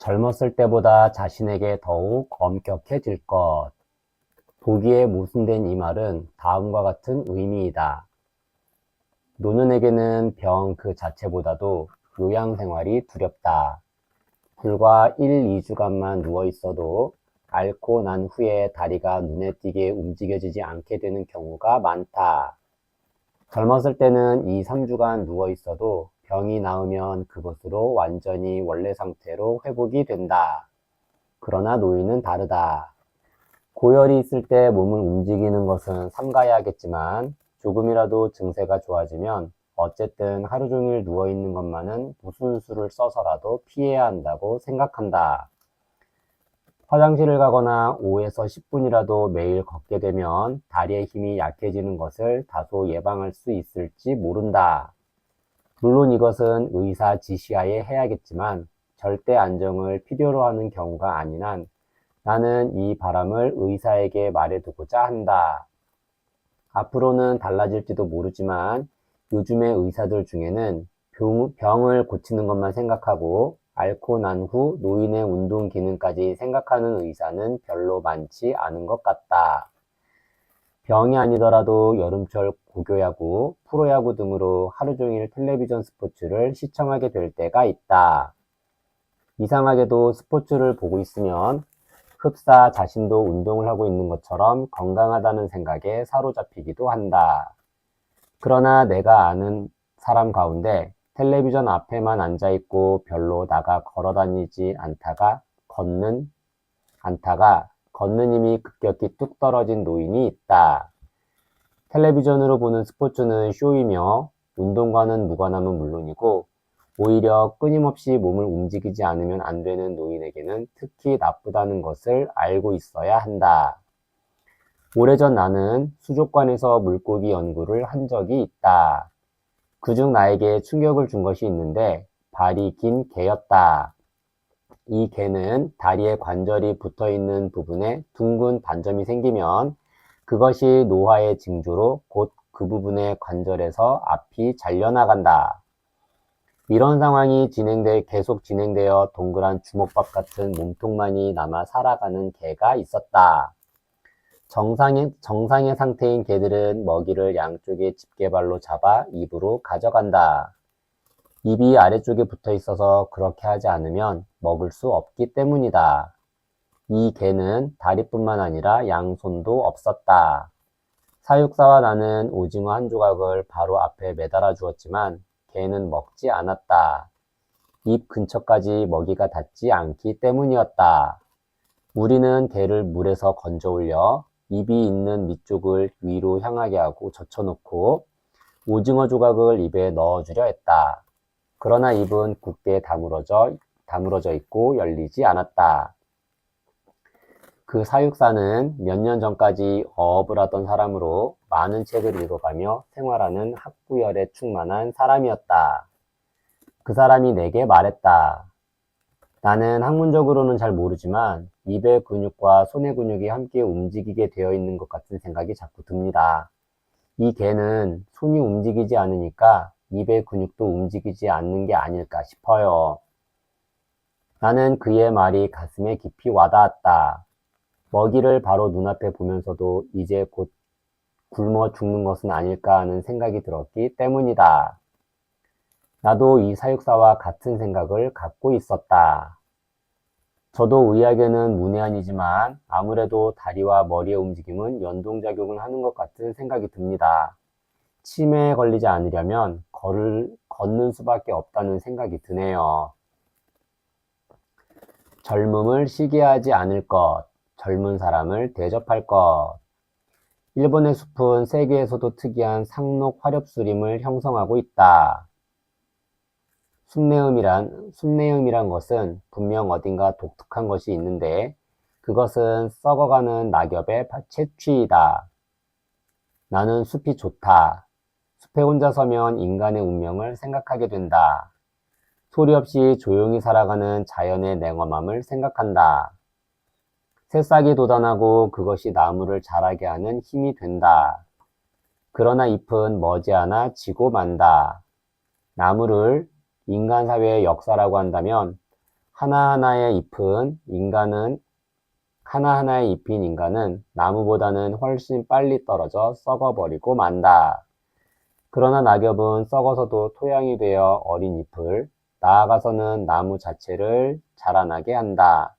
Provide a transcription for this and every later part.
젊었을 때보다 자신에게 더욱 엄격해질 것. 보기에 모순된 이 말은 다음과 같은 의미이다. 노년에게는 병 그 자체보다도 요양생활이 두렵다. 불과 1, 2주간만 누워있어도 앓고 난 후에 다리가 눈에 띄게 움직여지지 않게 되는 경우가 많다. 젊었을 때는 2, 3주간 누워있어도 병이 나으면 그것으로 완전히 원래 상태로 회복이 된다. 그러나 노인은 다르다. 고열이 있을 때 몸을 움직이는 것은 삼가야 하겠지만 조금이라도 증세가 좋아지면 어쨌든 하루 종일 누워있는 것만은 무슨 수를 써서라도 피해야 한다고 생각한다. 화장실을 가거나 5에서 10분이라도 매일 걷게 되면 다리의 힘이 약해지는 것을 다소 예방할 수 있을지 모른다. 물론 이것은 의사 지시하에 해야겠지만 절대 안정을 필요로 하는 경우가 아닌 한 나는 이 바람을 의사에게 말해두고자 한다. 앞으로는 달라질지도 모르지만 요즘의 의사들 중에는 병을 고치는 것만 생각하고 앓고 난 후 노인의 운동 기능까지 생각하는 의사는 별로 많지 않은 것 같다. 병이 아니더라도 여름철 고교야구, 프로야구 등으로 하루 종일 텔레비전 스포츠를 시청하게 될 때가 있다. 이상하게도 스포츠를 보고 있으면 흡사 자신도 운동을 하고 있는 것처럼 건강하다는 생각에 사로잡히기도 한다. 그러나 내가 아는 사람 가운데 텔레비전 앞에만 앉아있고 별로 나가 걸어다니지 않다가 걷는 힘이 급격히 뚝 떨어진 노인이 있다. 텔레비전으로 보는 스포츠는 쇼이며 운동과는 무관함은 물론이고 오히려 끊임없이 몸을 움직이지 않으면 안 되는 노인에게는 특히 나쁘다는 것을 알고 있어야 한다. 오래전 나는 수족관에서 물고기 연구를 한 적이 있다. 그중 나에게 충격을 준 것이 있는데 발이 긴 개였다. 이 개는 다리에 관절이 붙어있는 부분에 둥근 반점이 생기면 그것이 노화의 징조로 곧 그 부분의 관절에서 앞이 잘려나간다. 이런 상황이 계속 진행되어 동그란 주먹밥 같은 몸통만이 남아 살아가는 개가 있었다. 정상의 상태인 개들은 먹이를 양쪽에 집게발로 잡아 입으로 가져간다. 입이 아래쪽에 붙어 있어서 그렇게 하지 않으면 먹을 수 없기 때문이다. 이 개는 다리뿐만 아니라 양손도 없었다. 사육사와 나는 오징어 한 조각을 바로 앞에 매달아 주었지만 개는 먹지 않았다. 입 근처까지 먹이가 닿지 않기 때문이었다. 우리는 개를 물에서 건져 올려 입이 있는 밑쪽을 위로 향하게 하고 젖혀놓고 오징어 조각을 입에 넣어주려 했다. 그러나 입은 굳게 다물어져 있고 열리지 않았다. 그 사육사는 몇 년 전까지 어업을 하던 사람으로 많은 책을 읽어가며 생활하는 학구열에 충만한 사람이었다. 그 사람이 내게 말했다. 나는 학문적으로는 잘 모르지만 입의 근육과 손의 근육이 함께 움직이게 되어 있는 것 같은 생각이 자꾸 듭니다. 이 개는 손이 움직이지 않으니까 입의 근육도 움직이지 않는 게 아닐까 싶어요. 나는 그의 말이 가슴에 깊이 와닿았다. 먹이를 바로 눈앞에 보면서도 이제 곧 굶어 죽는 것은 아닐까 하는 생각이 들었기 때문이다. 나도 이 사육사와 같은 생각을 갖고 있었다. 저도 의학에는 문외한이지만 아무래도 다리와 머리의 움직임은 연동작용을 하는 것 같은 생각이 듭니다. 치매에 걸리지 않으려면 걷는 수밖에 없다는 생각이 드네요. 젊음을 시기하지 않을 것, 젊은 사람을 대접할 것. 일본의 숲은 세계에서도 특이한 상록 화렵수림을 형성하고 있다. 숲내음이란 것은 분명 어딘가 독특한 것이 있는데 그것은 썩어가는 낙엽의 채취이다. 나는 숲이 좋다. 숲에 혼자 서면 인간의 운명을 생각하게 된다. 소리 없이 조용히 살아가는 자연의 냉엄함을 생각한다. 새싹이 돋아나고 그것이 나무를 자라게 하는 힘이 된다. 그러나 잎은 머지않아 지고 만다. 나무를 인간 사회의 역사라고 한다면 하나하나의 잎인 인간은 나무보다는 훨씬 빨리 떨어져 썩어버리고 만다. 그러나 낙엽은 썩어서도 토양이 되어 어린 잎을, 나아가서는 나무 자체를 자라나게 한다.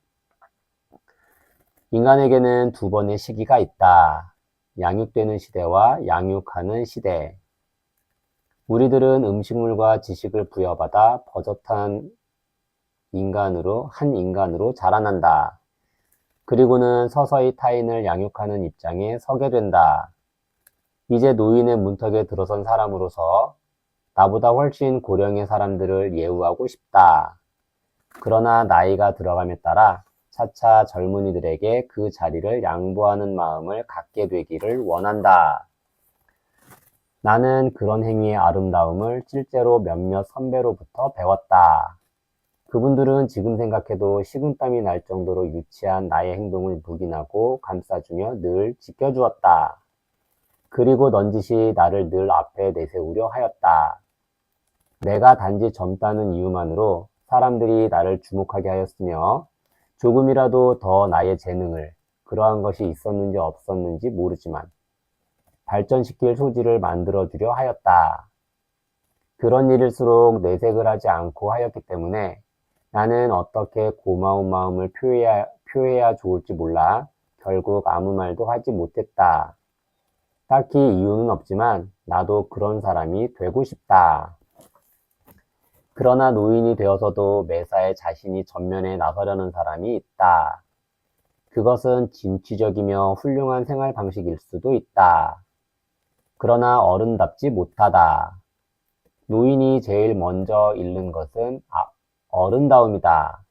인간에게는 두 번의 시기가 있다. 양육되는 시대와 양육하는 시대. 우리들은 음식물과 지식을 부여받아 버젓한 한 인간으로 자라난다. 그리고는 서서히 타인을 양육하는 입장에 서게 된다. 이제 노인의 문턱에 들어선 사람으로서 나보다 훨씬 고령의 사람들을 예우하고 싶다. 그러나 나이가 들어감에 따라 차차 젊은이들에게 그 자리를 양보하는 마음을 갖게 되기를 원한다. 나는 그런 행위의 아름다움을 실제로 몇몇 선배로부터 배웠다. 그분들은 지금 생각해도 식은땀이 날 정도로 유치한 나의 행동을 묵인하고 감싸주며 늘 지켜주었다. 그리고 넌지시 나를 늘 앞에 내세우려 하였다. 내가 단지 젊다는 이유만으로 사람들이 나를 주목하게 하였으며 조금이라도 더 나의 재능을, 그러한 것이 있었는지 없었는지 모르지만 발전시킬 소지를 만들어주려 하였다. 그런 일일수록 내색을 하지 않고 하였기 때문에 나는 어떻게 고마운 마음을 표해야 좋을지 몰라 결국 아무 말도 하지 못했다. 딱히 이유는 없지만 나도 그런 사람이 되고 싶다. 그러나 노인이 되어서도 매사에 자신이 전면에 나서려는 사람이 있다. 그것은 진취적이며 훌륭한 생활 방식일 수도 있다. 그러나 어른답지 못하다. 노인이 제일 먼저 잃는 것은 어른다움이다.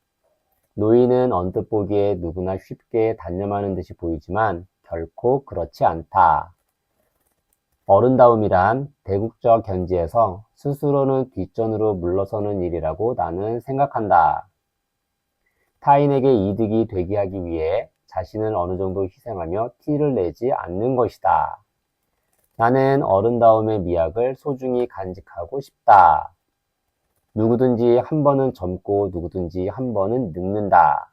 노인은 언뜻 보기에 누구나 쉽게 단념하는 듯이 보이지만 결코 그렇지 않다. 어른다움이란 대국적 견지에서 스스로는 뒷전으로 물러서는 일이라고 나는 생각한다. 타인에게 이득이 되게 하기 위해 자신을 어느 정도 희생하며 티를 내지 않는 것이다. 나는 어른다움의 미학을 소중히 간직하고 싶다. 누구든지 한 번은 젊고 누구든지 한 번은 늙는다.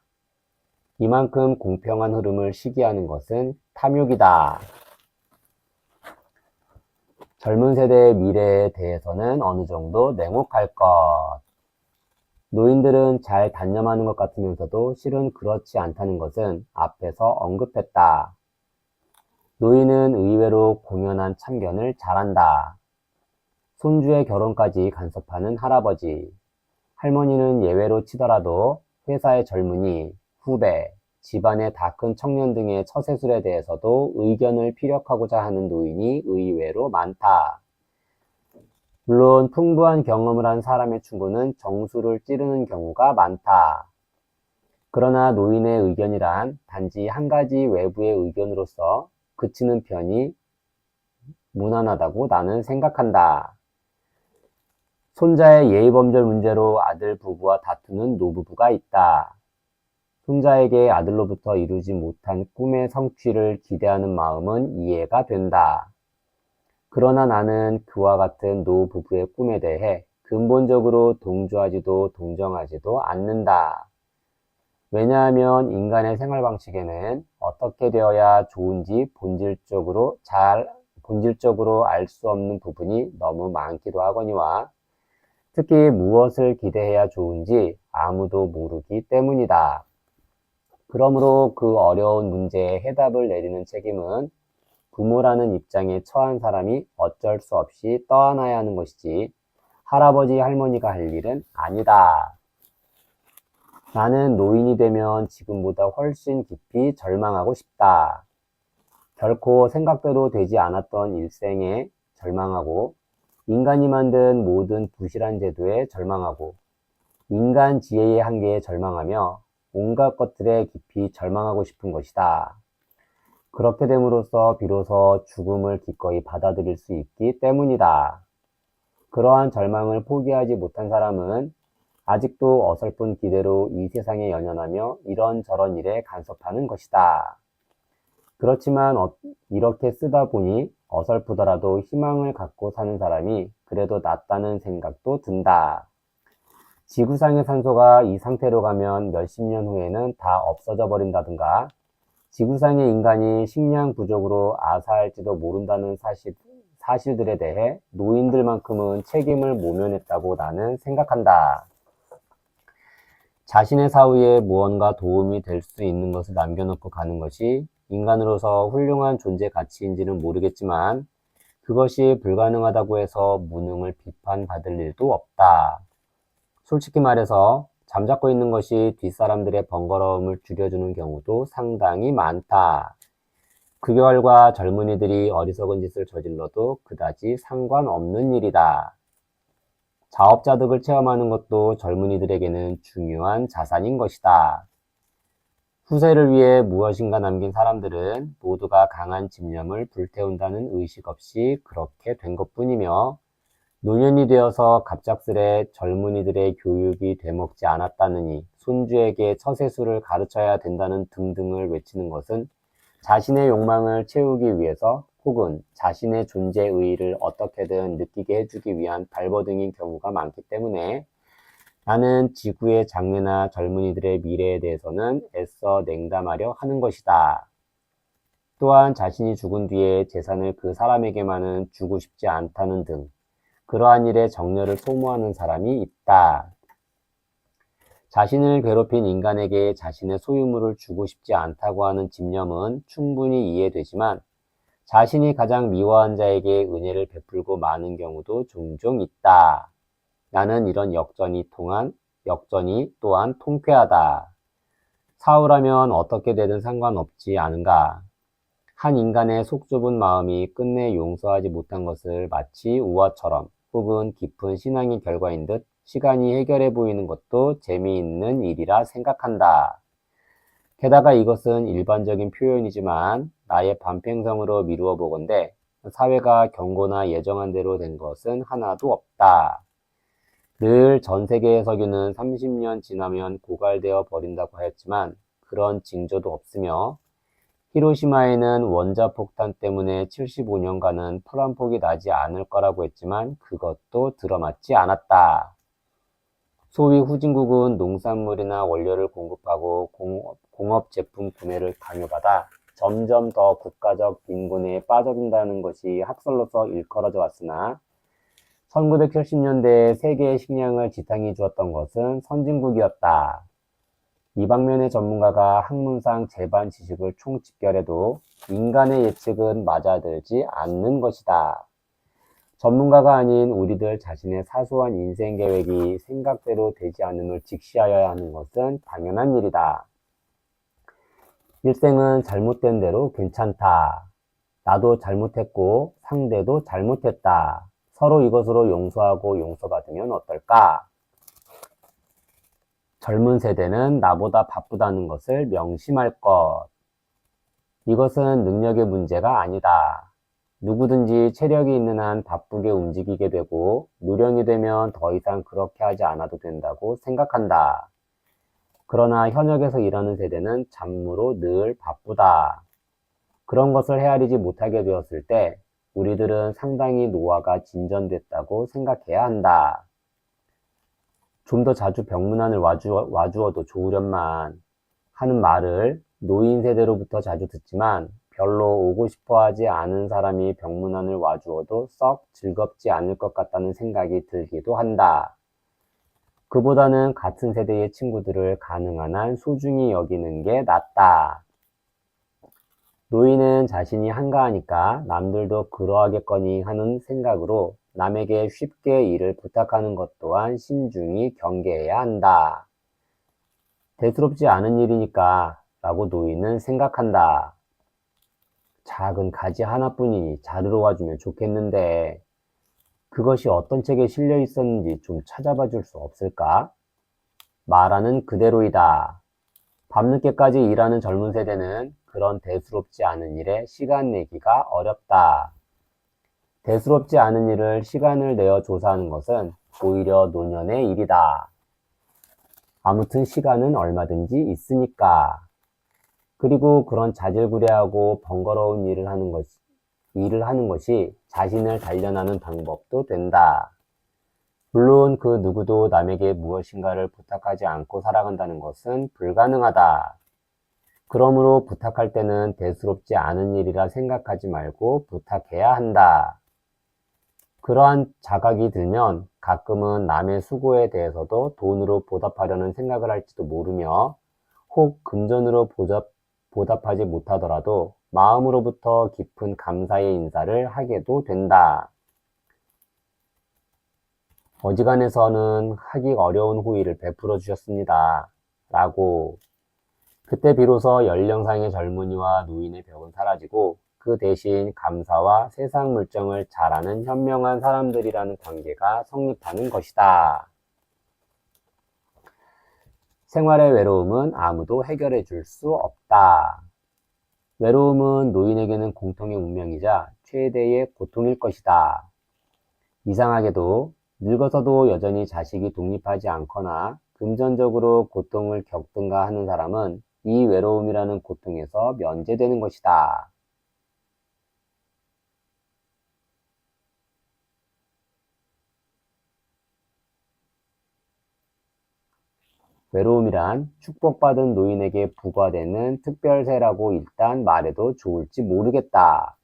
이만큼 공평한 흐름을 시기하는 것은 탐욕이다. 젊은 세대의 미래에 대해서는 어느 정도 냉혹할 것. 노인들은 잘 단념하는 것 같으면서도 실은 그렇지 않다는 것은 앞에서 언급했다. 노인은 의외로 공연한 참견을 잘한다. 손주의 결혼까지 간섭하는 할아버지. 할머니는 예외로 치더라도 회사의 젊은이, 후배, 집안의 다 큰 청년 등의 처세술에 대해서도 의견을 피력하고자 하는 노인이 의외로 많다. 물론 풍부한 경험을 한 사람의 충고는 정수를 찌르는 경우가 많다. 그러나 노인의 의견이란 단지 한 가지 외부의 의견으로서 그치는 편이 무난하다고 나는 생각한다. 손자의 예의범절 문제로 아들 부부와 다투는 노부부가 있다. 손자에게 아들로부터 이루지 못한 꿈의 성취를 기대하는 마음은 이해가 된다. 그러나 나는 그와 같은 노부부의 꿈에 대해 근본적으로 동조하지도 동정하지도 않는다. 왜냐하면 인간의 생활 방식에는 어떻게 되어야 좋은지 본질적으로 알 수 없는 부분이 너무 많기도 하거니와 특히 무엇을 기대해야 좋은지 아무도 모르기 때문이다. 그러므로 그 어려운 문제에 해답을 내리는 책임은 부모라는 입장에 처한 사람이 어쩔 수 없이 떠안아야 하는 것이지 할아버지 할머니가 할 일은 아니다. 나는 노인이 되면 지금보다 훨씬 깊이 절망하고 싶다. 결코 생각대로 되지 않았던 일생에 절망하고 인간이 만든 모든 부실한 제도에 절망하고 인간 지혜의 한계에 절망하며 온갖 것들에 깊이 절망하고 싶은 것이다. 그렇게 됨으로써 비로소 죽음을 기꺼이 받아들일 수 있기 때문이다. 그러한 절망을 포기하지 못한 사람은 아직도 어설픈 기대로 이 세상에 연연하며 이런저런 일에 간섭하는 것이다. 그렇지만 이렇게 쓰다 보니 어설프더라도 희망을 갖고 사는 사람이 그래도 낫다는 생각도 든다. 지구상의 산소가 이 상태로 가면 몇십 년 후에는 다 없어져 버린다든가, 지구상의 인간이 식량 부족으로 아사할지도 모른다는 사실들에 대해 노인들만큼은 책임을 모면했다고 나는 생각한다. 자신의 사후에 무언가 도움이 될 수 있는 것을 남겨놓고 가는 것이 인간으로서 훌륭한 존재 가치인지는 모르겠지만 그것이 불가능하다고 해서 무능을 비판받을 일도 없다. 솔직히 말해서 잠자코 있는 것이 뒷사람들의 번거로움을 줄여주는 경우도 상당히 많다. 그 결과 젊은이들이 어리석은 짓을 저질러도 그다지 상관없는 일이다. 자업자득을 체험하는 것도 젊은이들에게는 중요한 자산인 것이다. 후세를 위해 무엇인가 남긴 사람들은 모두가 강한 집념을 불태운다는 의식 없이 그렇게 된 것뿐이며 노년이 되어서 갑작스레 젊은이들의 교육이 되먹지 않았다느니 손주에게 처세술을 가르쳐야 된다는 등등을 외치는 것은 자신의 욕망을 채우기 위해서 혹은 자신의 존재 의의를 어떻게든 느끼게 해주기 위한 발버둥인 경우가 많기 때문에 나는 지구의 장래나 젊은이들의 미래에 대해서는 애써 냉담하려 하는 것이다. 또한 자신이 죽은 뒤에 재산을 그 사람에게만은 주고 싶지 않다는 등 그러한 일에 정열을 소모하는 사람이 있다. 자신을 괴롭힌 인간에게 자신의 소유물을 주고 싶지 않다고 하는 집념은 충분히 이해되지만 자신이 가장 미워한 자에게 은혜를 베풀고 마는 경우도 종종 있다. 나는 이런 역전이 또한 통쾌하다. 사후라면 어떻게 되든 상관없지 않은가. 한 인간의 속 좁은 마음이 끝내 용서하지 못한 것을 마치 우화처럼 혹은 깊은 신앙의 결과인 듯 시간이 해결해 보이는 것도 재미있는 일이라 생각한다. 게다가 이것은 일반적인 표현이지만 나의 반평성으로 미루어 보건대 사회가 경고나 예정한 대로 된 것은 하나도 없다. 늘 전 세계의 석유는 30년 지나면 고갈되어 버린다고 하였지만 그런 징조도 없으며 히로시마에는 원자폭탄 때문에 75년간은 풀 한 폭이 나지 않을 거라고 했지만 그것도 들어맞지 않았다. 소위 후진국은 농산물이나 원료를 공급하고 공업 제품 구매를 강요받아 점점 더 국가적 빈곤에 빠져든다는 것이 학설로서 일컬어져 왔으나 1970년대에 세계의 식량을 지탱해 주었던 것은 선진국이었다. 이 방면의 전문가가 학문상 제반 지식을 총집결해도 인간의 예측은 맞아들지 않는 것이다. 전문가가 아닌 우리들 자신의 사소한 인생 계획이 생각대로 되지 않음을 직시하여야 하는 것은 당연한 일이다. 일생은 잘못된 대로 괜찮다. 나도 잘못했고 상대도 잘못했다. 서로 이것으로 용서하고 용서받으면 어떨까? 젊은 세대는 나보다 바쁘다는 것을 명심할 것. 이것은 능력의 문제가 아니다. 누구든지 체력이 있는 한 바쁘게 움직이게 되고 노령이 되면 더 이상 그렇게 하지 않아도 된다고 생각한다. 그러나 현역에서 일하는 세대는 참으로 늘 바쁘다. 그런 것을 헤아리지 못하게 되었을 때 우리들은 상당히 노화가 진전됐다고 생각해야 한다. 좀 더 자주 병문안을 와주어도 좋으련만 하는 말을 노인 세대로부터 자주 듣지만 별로 오고 싶어 하지 않은 사람이 병문안을 와주어도 썩 즐겁지 않을 것 같다는 생각이 들기도 한다. 그보다는 같은 세대의 친구들을 가능한 한 소중히 여기는 게 낫다. 노인은 자신이 한가하니까 남들도 그러하겠거니 하는 생각으로 남에게 쉽게 일을 부탁하는 것 또한 신중히 경계해야 한다. 대수롭지 않은 일이니까 라고 노인은 생각한다. 작은 가지 하나뿐이니 자르러 와주면 좋겠는데 그것이 어떤 책에 실려 있었는지 좀 찾아봐 줄 수 없을까? 말하는 그대로이다. 밤늦게까지 일하는 젊은 세대는 그런 대수롭지 않은 일에 시간 내기가 어렵다. 대수롭지 않은 일을 시간을 내어 조사하는 것은 오히려 노년의 일이다. 아무튼 시간은 얼마든지 있으니까. 그리고 그런 자질구레하고 번거로운 일을 하는 것이 자신을 단련하는 방법도 된다. 물론 그 누구도 남에게 무엇인가를 부탁하지 않고 살아간다는 것은 불가능하다. 그러므로 부탁할 때는 대수롭지 않은 일이라 생각하지 말고 부탁해야 한다. 그러한 자각이 들면 가끔은 남의 수고에 대해서도 돈으로 보답하려는 생각을 할지도 모르며 혹 금전으로 보답하지 못하더라도 마음으로부터 깊은 감사의 인사를 하게도 된다. 어지간해서는 하기 어려운 호의를 베풀어 주셨습니다. 라고 그때 비로소 연령상의 젊은이와 노인의 벽은 사라지고 그 대신 감사와 세상 물정을 잘 아는 현명한 사람들이라는 관계가 성립하는 것이다. 생활의 외로움은 아무도 해결해 줄 수 없다. 외로움은 노인에게는 공통의 운명이자 최대의 고통일 것이다. 이상하게도 늙어서도 여전히 자식이 독립하지 않거나 금전적으로 고통을 겪든가 하는 사람은 이 외로움이라는 고통에서 면제되는 것이다. 외로움이란 축복받은 노인에게 부과되는 특별세라고 일단 말해도 좋을지 모르겠다.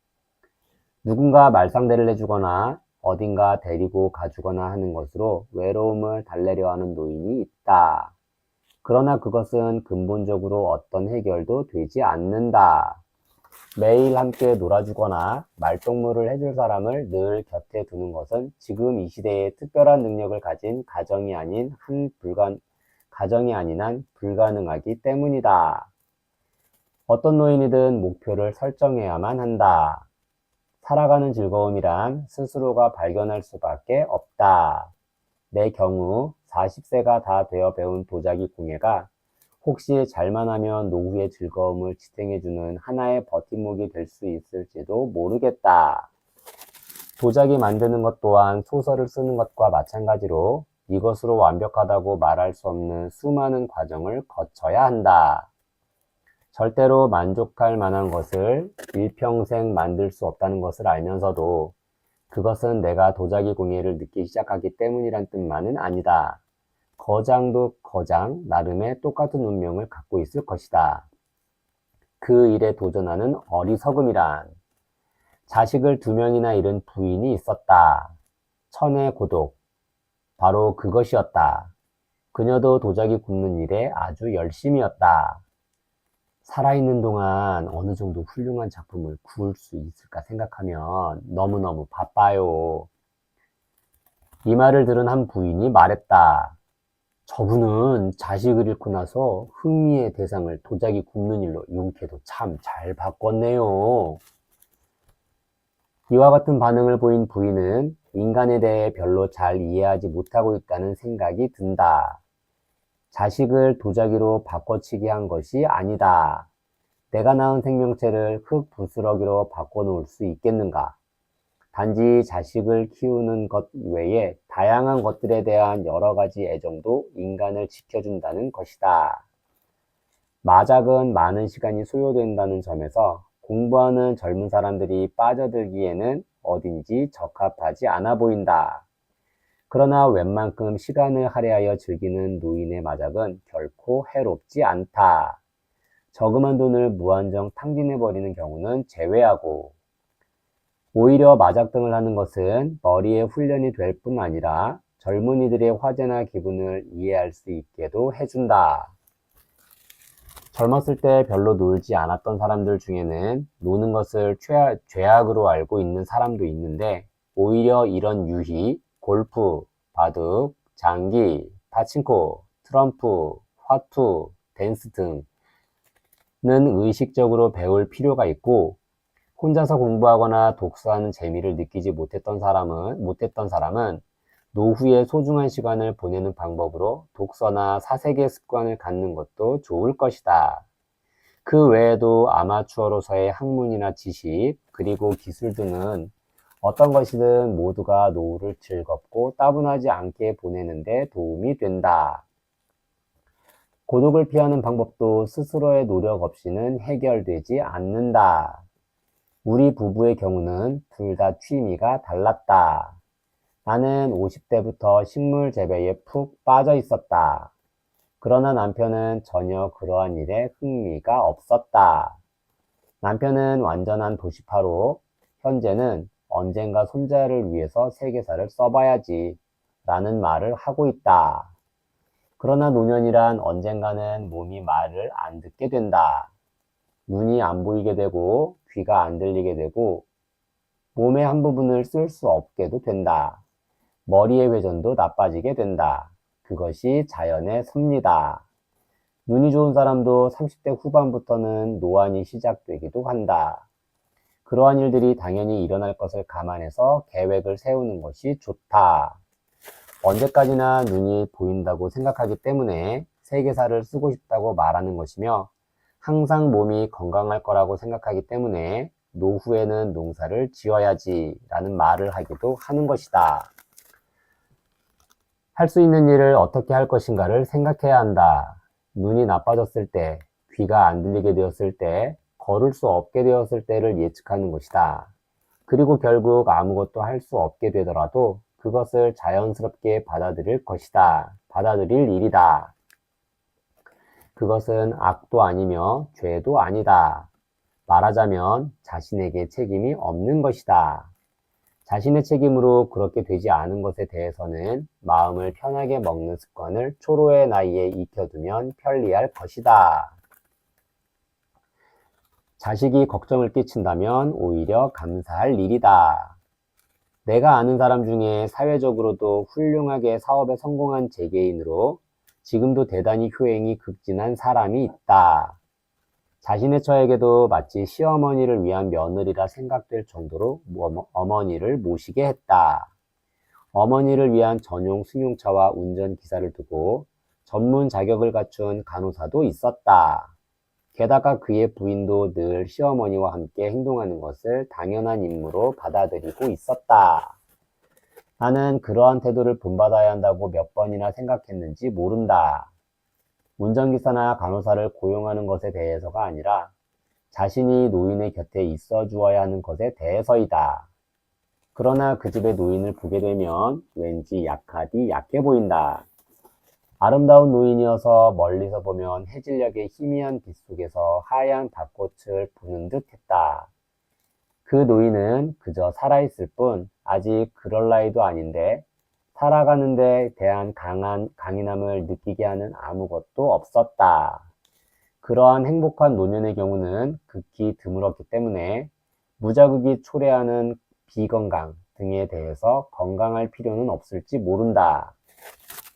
누군가 말상대를 해주거나 어딘가 데리고 가주거나 하는 것으로 외로움을 달래려 하는 노인이 있다. 그러나 그것은 근본적으로 어떤 해결도 되지 않는다. 매일 함께 놀아주거나 말동무를 해줄 사람을 늘 곁에 두는 것은 지금 이 시대에 특별한 능력을 가진 가정이 아닌 한 불가능하기 때문이다. 어떤 노인이든 목표를 설정해야만 한다. 살아가는 즐거움이란 스스로가 발견할 수밖에 없다. 내 경우 40세가 다 되어 배운 도자기 공예가 혹시 잘만 하면 노후의 즐거움을 지탱해주는 하나의 버팀목이 될 수 있을지도 모르겠다. 도자기 만드는 것 또한 소설을 쓰는 것과 마찬가지로 이것으로 완벽하다고 말할 수 없는 수많은 과정을 거쳐야 한다. 절대로 만족할 만한 것을 일평생 만들 수 없다는 것을 알면서도 그것은 내가 도자기 공예를 늦게 시작하기 때문이란 뜻만은 아니다. 거장도 거장 나름의 똑같은 운명을 갖고 있을 것이다. 그 일에 도전하는 어리석음이란 자식을 2명이나 잃은 부인이 있었다. 천의 고독, 바로 그것이었다. 그녀도 도자기 굽는 일에 아주 열심이었다. 살아있는 동안 어느 정도 훌륭한 작품을 구울 수 있을까 생각하면 너무너무 바빠요. 이 말을 들은 한 부인이 말했다. 저분은 자식을 잃고 나서 흥미의 대상을 도자기 굽는 일로 용케도 참 잘 바꿨네요. 이와 같은 반응을 보인 부인은 인간에 대해 별로 잘 이해하지 못하고 있다는 생각이 든다. 자식을 도자기로 바꿔치기 한 것이 아니다. 내가 낳은 생명체를 흙 부스러기로 바꿔놓을 수 있겠는가? 단지 자식을 키우는 것 외에 다양한 것들에 대한 여러 가지 애정도 인간을 지켜준다는 것이다. 마작은 많은 시간이 소요된다는 점에서 공부하는 젊은 사람들이 빠져들기에는 어딘지 적합하지 않아 보인다. 그러나 웬만큼 시간을 할애하여 즐기는 노인의 마작은 결코 해롭지 않다. 저금한 돈을 무한정 탕진해버리는 경우는 제외하고 오히려 마작 등을 하는 것은 머리의 훈련이 될 뿐 아니라 젊은이들의 화제나 기분을 이해할 수 있게도 해준다. 젊었을 때 별로 놀지 않았던 사람들 중에는 노는 것을 죄악으로 알고 있는 사람도 있는데 오히려 이런 유희, 골프, 바둑, 장기, 파친코, 트럼프, 화투, 댄스 등은 의식적으로 배울 필요가 있고 혼자서 공부하거나 독서하는 재미를 느끼지 못했던 사람은 노후의 소중한 시간을 보내는 방법으로 독서나 사색의 습관을 갖는 것도 좋을 것이다. 그 외에도 아마추어로서의 학문이나 지식, 그리고 기술 등은 어떤 것이든 모두가 노후를 즐겁고 따분하지 않게 보내는 데 도움이 된다. 고독을 피하는 방법도 스스로의 노력 없이는 해결되지 않는다. 우리 부부의 경우는 둘 다 취미가 달랐다. 나는 50대부터 식물 재배에 푹 빠져 있었다. 그러나 남편은 전혀 그러한 일에 흥미가 없었다. 남편은 완전한 도시파로 현재는 언젠가 손자를 위해서 세계사를 써봐야지 라는 말을 하고 있다. 그러나 노년이란 언젠가는 몸이 말을 안 듣게 된다. 눈이 안 보이게 되고 귀가 안 들리게 되고 몸의 한 부분을 쓸 수 없게도 된다. 머리의 회전도 나빠지게 된다. 그것이 자연의 섭니다. 눈이 좋은 사람도 30대 후반부터는 노안이 시작되기도 한다. 그러한 일들이 당연히 일어날 것을 감안해서 계획을 세우는 것이 좋다. 언제까지나 눈이 보인다고 생각하기 때문에 세계사를 쓰고 싶다고 말하는 것이며 항상 몸이 건강할 거라고 생각하기 때문에 노후에는 농사를 지어야지 라는 말을 하기도 하는 것이다. 할 수 있는 일을 어떻게 할 것인가를 생각해야 한다. 눈이 나빠졌을 때, 귀가 안 들리게 되었을 때, 걸을 수 없게 되었을 때를 예측하는 것이다. 그리고 결국 아무것도 할 수 없게 되더라도 그것을 자연스럽게 받아들일 것이다. 받아들일 일이다. 그것은 악도 아니며 죄도 아니다. 말하자면 자신에게 책임이 없는 것이다. 자신의 책임으로 그렇게 되지 않은 것에 대해서는 마음을 편하게 먹는 습관을 초로의 나이에 익혀두면 편리할 것이다. 자식이 걱정을 끼친다면 오히려 감사할 일이다. 내가 아는 사람 중에 사회적으로도 훌륭하게 사업에 성공한 재계인으로 지금도 대단히 효행이 극진한 사람이 있다. 자신의 처에게도 마치 시어머니를 위한 며느리라 생각될 정도로 어머니를 모시게 했다. 어머니를 위한 전용 승용차와 운전기사를 두고 전문 자격을 갖춘 간호사도 있었다. 게다가 그의 부인도 늘 시어머니와 함께 행동하는 것을 당연한 임무로 받아들이고 있었다. 나는 그러한 태도를 본받아야 한다고 몇 번이나 생각했는지 모른다. 운전기사나 간호사를 고용하는 것에 대해서가 아니라 자신이 노인의 곁에 있어 주어야 하는 것에 대해서이다. 그러나 그 집의 노인을 보게 되면 왠지 약하디 약해 보인다. 아름다운 노인이어서 멀리서 보면 해질녘의 희미한 빛 속에서 하얀 벚꽃을 보는 듯 했다. 그 노인은 그저 살아있을 뿐 아직 그럴 나이도 아닌데 살아가는 데 대한 강인함을 느끼게 하는 아무것도 없었다. 그러한 행복한 노년의 경우는 극히 드물었기 때문에 무자극이 초래하는 비건강 등에 대해서 건강할 필요는 없을지 모른다.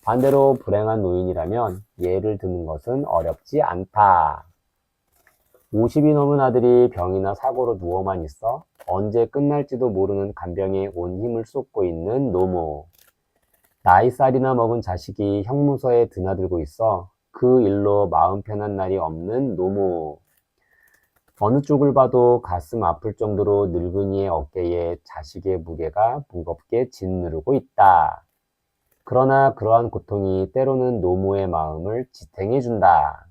반대로 불행한 노인이라면 예를 드는 것은 어렵지 않다. 50이 넘은 아들이 병이나 사고로 누워만 있어 언제 끝날지도 모르는 간병에 온 힘을 쏟고 있는 노모. 나이살이나 먹은 자식이 형무소에 드나들고 있어 그 일로 마음 편한 날이 없는 노모. 어느 쪽을 봐도 가슴 아플 정도로 늙은이의 어깨에 자식의 무게가 무겁게 짓누르고 있다. 그러나 그러한 고통이 때로는 노모의 마음을 지탱해준다.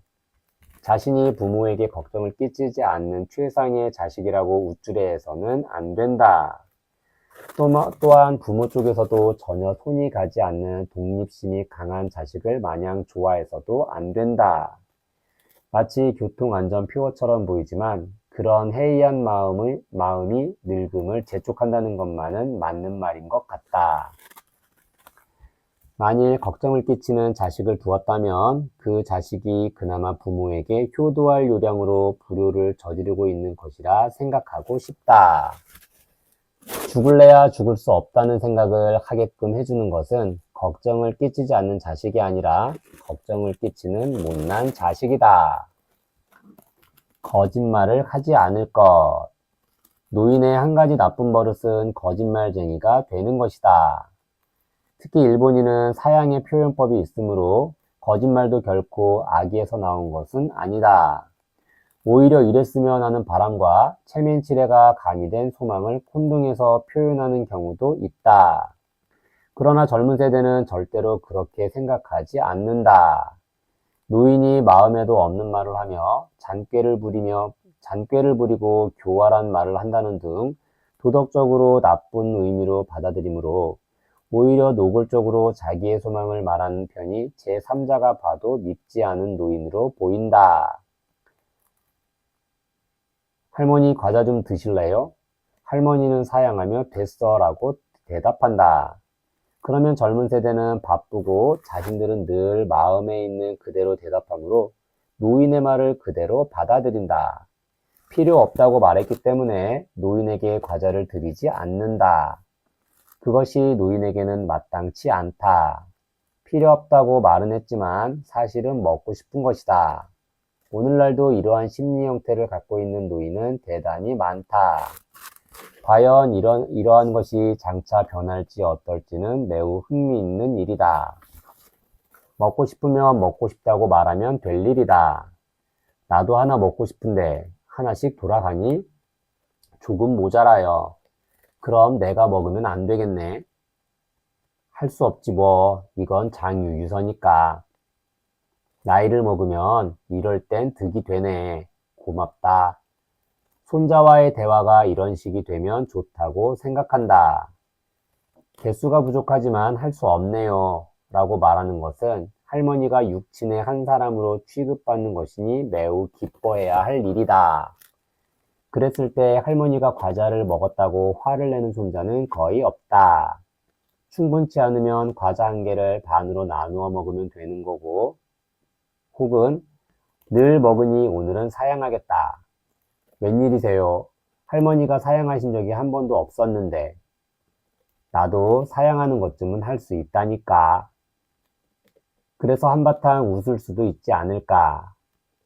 자신이 부모에게 걱정을 끼치지 않는 최상의 자식이라고 우쭐해서는 안 된다. 또한 부모 쪽에서도 전혀 손이 가지 않는 독립심이 강한 자식을 마냥 좋아해서도 안 된다. 마치 교통안전표어처럼 보이지만 그런 해이한 마음이 늙음을 재촉한다는 것만은 맞는 말인 것 같다. 만일 걱정을 끼치는 자식을 두었다면 그 자식이 그나마 부모에게 효도할 요량으로 불효를 저지르고 있는 것이라 생각하고 싶다. 죽을래야 죽을 수 없다는 생각을 하게끔 해주는 것은 걱정을 끼치지 않는 자식이 아니라 걱정을 끼치는 못난 자식이다. 거짓말을 하지 않을 것. 노인의 한 가지 나쁜 버릇은 거짓말쟁이가 되는 것이다. 특히 일본인은 사양의 표현법이 있으므로 거짓말도 결코 악의에서 나온 것은 아니다. 오히려 이랬으면 하는 바람과 체면치레가 가미된 소망을 콘동해서 표현하는 경우도 있다. 그러나 젊은 세대는 절대로 그렇게 생각하지 않는다. 노인이 마음에도 없는 말을 하며 잔꾀를 부리고 교활한 말을 한다는 등 도덕적으로 나쁜 의미로 받아들이므로 오히려 노골적으로 자기의 소망을 말하는 편이 제3자가 봐도 밉지 않은 노인으로 보인다. 할머니 과자 좀 드실래요? 할머니는 사양하며 됐어 라고 대답한다. 그러면 젊은 세대는 바쁘고 자신들은 늘 마음에 있는 그대로 대답하므로 노인의 말을 그대로 받아들인다. 필요 없다고 말했기 때문에 노인에게 과자를 드리지 않는다. 그것이 노인에게는 마땅치 않다. 필요 없다고 말은 했지만 사실은 먹고 싶은 것이다. 오늘날도 이러한 심리 형태를 갖고 있는 노인은 대단히 많다. 과연 이러한 것이 장차 변할지 어떨지는 매우 흥미있는 일이다. 먹고 싶으면 먹고 싶다고 말하면 될 일이다. 나도 하나 먹고 싶은데 하나씩 돌아가니 조금 모자라요. 그럼 내가 먹으면 안 되겠네. 할 수 없지 뭐. 이건 장유유서니까. 나이를 먹으면 이럴 땐 득이 되네. 고맙다. 손자와의 대화가 이런 식이 되면 좋다고 생각한다. 개수가 부족하지만 할 수 없네요. 라고 말하는 것은 할머니가 육친의 한 사람으로 취급받는 것이니 매우 기뻐해야 할 일이다. 그랬을 때 할머니가 과자를 먹었다고 화를 내는 손자는 거의 없다. 충분치 않으면 과자 한 개를 반으로 나누어 먹으면 되는 거고, 혹은 늘 먹으니 오늘은 사양하겠다. 웬일이세요? 할머니가 사양하신 적이 한 번도 없었는데 나도 사양하는 것쯤은 할 수 있다니까. 그래서 한바탕 웃을 수도 있지 않을까.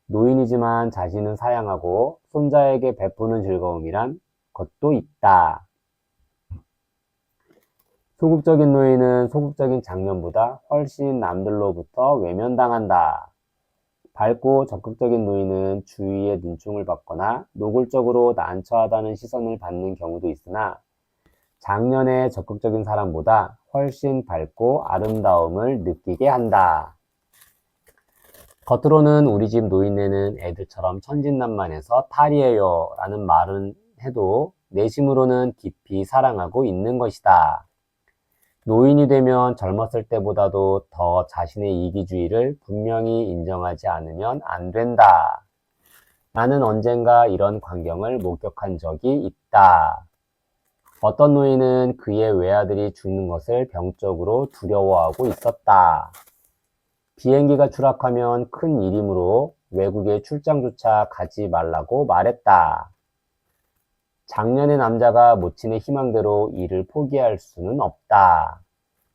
노인이지만 자신은 사양하고 손자에게 베푸는 즐거움이란 것도 있다. 소극적인 노인은 소극적인 장년보다 훨씬 남들로부터 외면당한다. 밝고 적극적인 노인은 주위의 눈총을 받거나 노골적으로 난처하다는 시선을 받는 경우도 있으나 장년의 적극적인 사람보다 훨씬 밝고 아름다움을 느끼게 한다. 겉으로는 우리 집 노인네는 애들처럼 천진난만해서 탈이에요 라는 말은 해도 내심으로는 깊이 사랑하고 있는 것이다. 노인이 되면 젊었을 때보다도 더 자신의 이기주의를 분명히 인정하지 않으면 안 된다. 나는 언젠가 이런 광경을 목격한 적이 있다. 어떤 노인은 그의 외아들이 죽는 것을 병적으로 두려워하고 있었다. 비행기가 추락하면 큰 일이므로 외국에 출장조차 가지 말라고 말했다. 장년의 남자가 모친의 희망대로 일을 포기할 수는 없다.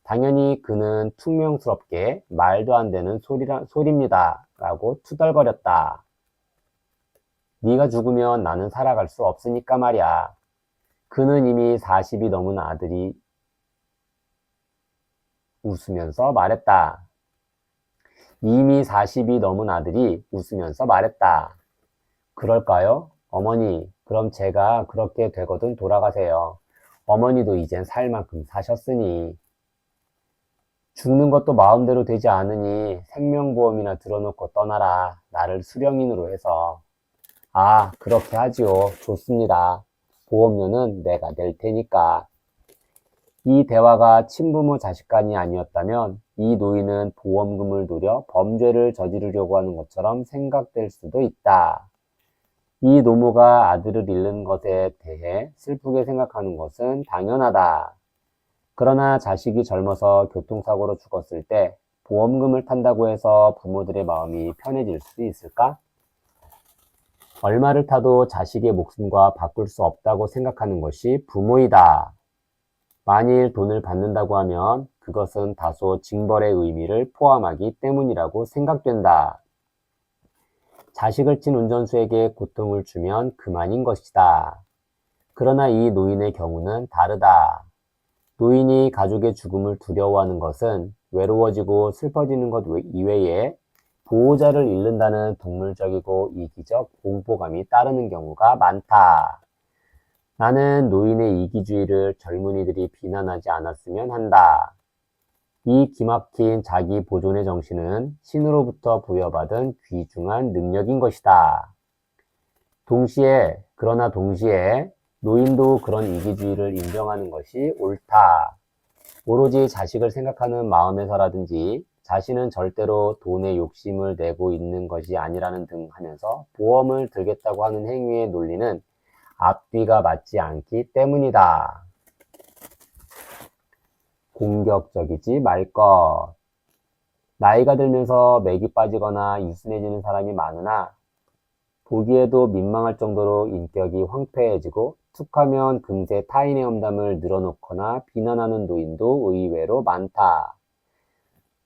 당연히 그는 퉁명스럽게 말도 안 되는 소리입니다 라고 투덜거렸다. 네가 죽으면 나는 살아갈 수 없으니까 말이야. 그는 이미 40이 넘은 아들이 웃으면서 말했다. 이미 40이 넘은 아들이 웃으면서 말했다. 그럴까요? 어머니, 그럼 제가 그렇게 되거든 돌아가세요. 어머니도 이젠 살 만큼 사셨으니. 죽는 것도 마음대로 되지 않으니 생명보험이나 들어놓고 떠나라. 나를 수령인으로 해서. 아, 그렇게 하지요. 좋습니다. 보험료는 내가 낼 테니까. 이 대화가 친부모 자식 간이 아니었다면 이 노인은 보험금을 노려 범죄를 저지르려고 하는 것처럼 생각될 수도 있다. 이 노모가 아들을 잃는 것에 대해 슬프게 생각하는 것은 당연하다. 그러나 자식이 젊어서 교통사고로 죽었을 때 보험금을 탄다고 해서 부모들의 마음이 편해질 수 있을까? 얼마를 타도 자식의 목숨과 바꿀 수 없다고 생각하는 것이 부모이다. 만일 돈을 받는다고 하면 그것은 다소 징벌의 의미를 포함하기 때문이라고 생각된다. 자식을 친 운전수에게 고통을 주면 그만인 것이다. 그러나 이 노인의 경우는 다르다. 노인이 가족의 죽음을 두려워하는 것은 외로워지고 슬퍼지는 것 이외에 보호자를 잃는다는 동물적이고 이기적 공포감이 따르는 경우가 많다. 나는 노인의 이기주의를 젊은이들이 비난하지 않았으면 한다. 이 기막힌 자기 보존의 정신은 신으로부터 부여받은 귀중한 능력인 것이다. 그러나 동시에 노인도 그런 이기주의를 인정하는 것이 옳다. 오로지 자식을 생각하는 마음에서라든지 자신은 절대로 돈에 욕심을 내고 있는 것이 아니라는 등 하면서 보험을 들겠다고 하는 행위의 논리는 앞뒤가 맞지 않기 때문이다. 공격적이지 말 것. 나이가 들면서 맥이 빠지거나 유순해지는 사람이 많으나 보기에도 민망할 정도로 인격이 황폐해지고 툭하면 금세 타인의 험담을 늘어놓거나 비난하는 노인도 의외로 많다.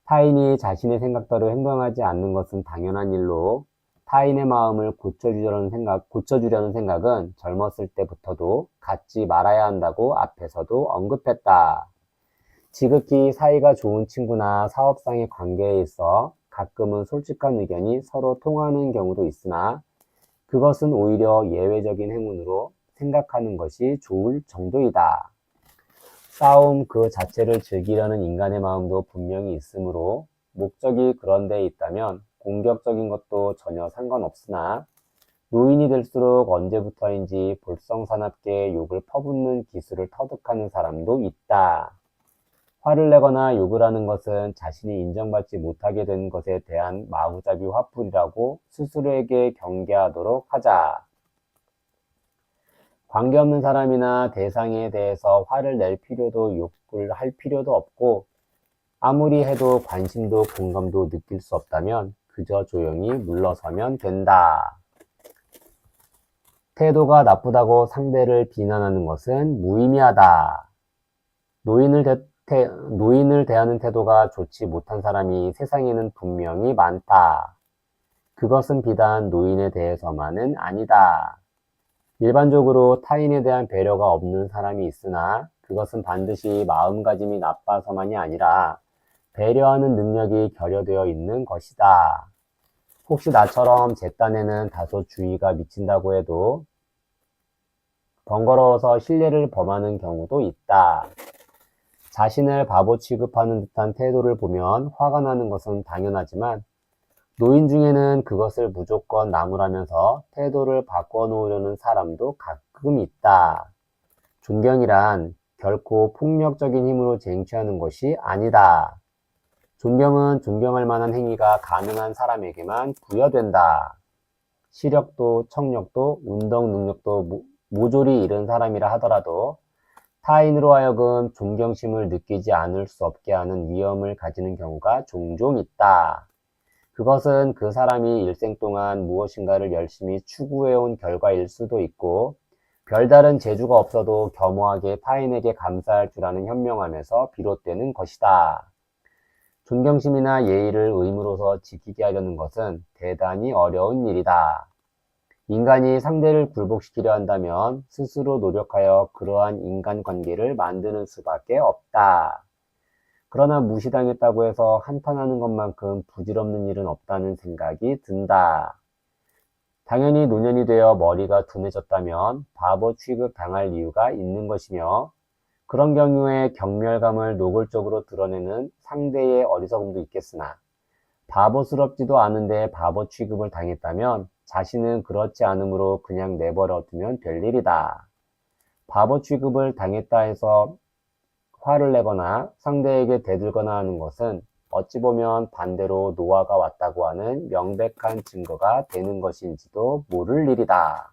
타인이 자신의 생각대로 행동하지 않는 것은 당연한 일로 타인의 마음을 고쳐주려는 생각은 젊었을 때부터도 갖지 말아야 한다고 앞에서도 언급했다. 지극히 사이가 좋은 친구나 사업상의 관계에 있어 가끔은 솔직한 의견이 서로 통하는 경우도 있으나 그것은 오히려 예외적인 행운으로 생각하는 것이 좋을 정도이다. 싸움 그 자체를 즐기려는 인간의 마음도 분명히 있으므로 목적이 그런 데 있다면 공격적인 것도 전혀 상관없으나 노인이 될수록 언제부터인지 볼썽사납게 욕을 퍼붓는 기술을 터득하는 사람도 있다. 화를 내거나 욕을 하는 것은 자신이 인정받지 못하게 된 것에 대한 마구잡이 화풀이라고 스스로에게 경계하도록 하자. 관계없는 사람이나 대상에 대해서 화를 낼 필요도 욕을 할 필요도 없고 아무리 해도 관심도 공감도 느낄 수 없다면 그저 조용히 물러서면 된다. 태도가 나쁘다고 상대를 비난하는 것은 무의미하다. 노인을 대하는 태도가 좋지 못한 사람이 세상에는 분명히 많다. 그것은 비단 노인에 대해서만은 아니다. 일반적으로 타인에 대한 배려가 없는 사람이 있으나 그것은 반드시 마음가짐이 나빠서만이 아니라 배려하는 능력이 결여되어 있는 것이다. 혹시 나처럼 제 딴에는 다소 주의가 미친다고 해도 번거로워서 신뢰를 범하는 경우도 있다. 자신을 바보 취급하는 듯한 태도를 보면 화가 나는 것은 당연하지만 노인 중에는 그것을 무조건 나무라면서 태도를 바꿔놓으려는 사람도 가끔 있다. 존경이란 결코 폭력적인 힘으로 쟁취하는 것이 아니다. 존경은 존경할 만한 행위가 가능한 사람에게만 부여된다. 시력도 청력도 운동 능력도 모조리 잃은 사람이라 하더라도 타인으로 하여금 존경심을 느끼지 않을 수 없게 하는 위험을 가지는 경우가 종종 있다. 그것은 그 사람이 일생 동안 무엇인가를 열심히 추구해온 결과일 수도 있고 별다른 재주가 없어도 겸허하게 타인에게 감사할 줄 아는 현명함에서 비롯되는 것이다. 존경심이나 예의를 의무로서 지키게 하려는 것은 대단히 어려운 일이다. 인간이 상대를 굴복시키려 한다면 스스로 노력하여 그러한 인간관계를 만드는 수밖에 없다. 그러나 무시당했다고 해서 한탄하는 것만큼 부질없는 일은 없다는 생각이 든다. 당연히 노년이 되어 머리가 둔해졌다면 바보 취급 당할 이유가 있는 것이며 그런 경우에 경멸감을 노골적으로 드러내는 상대의 어리석음도 있겠으나 바보스럽지도 않은데 바보 취급을 당했다면 자신은 그렇지 않으므로 그냥 내버려 두면 될 일이다. 바보 취급을 당했다 해서 화를 내거나 상대에게 대들거나 하는 것은 어찌 보면 반대로 노화가 왔다고 하는 명백한 증거가 되는 것인지도 모를 일이다.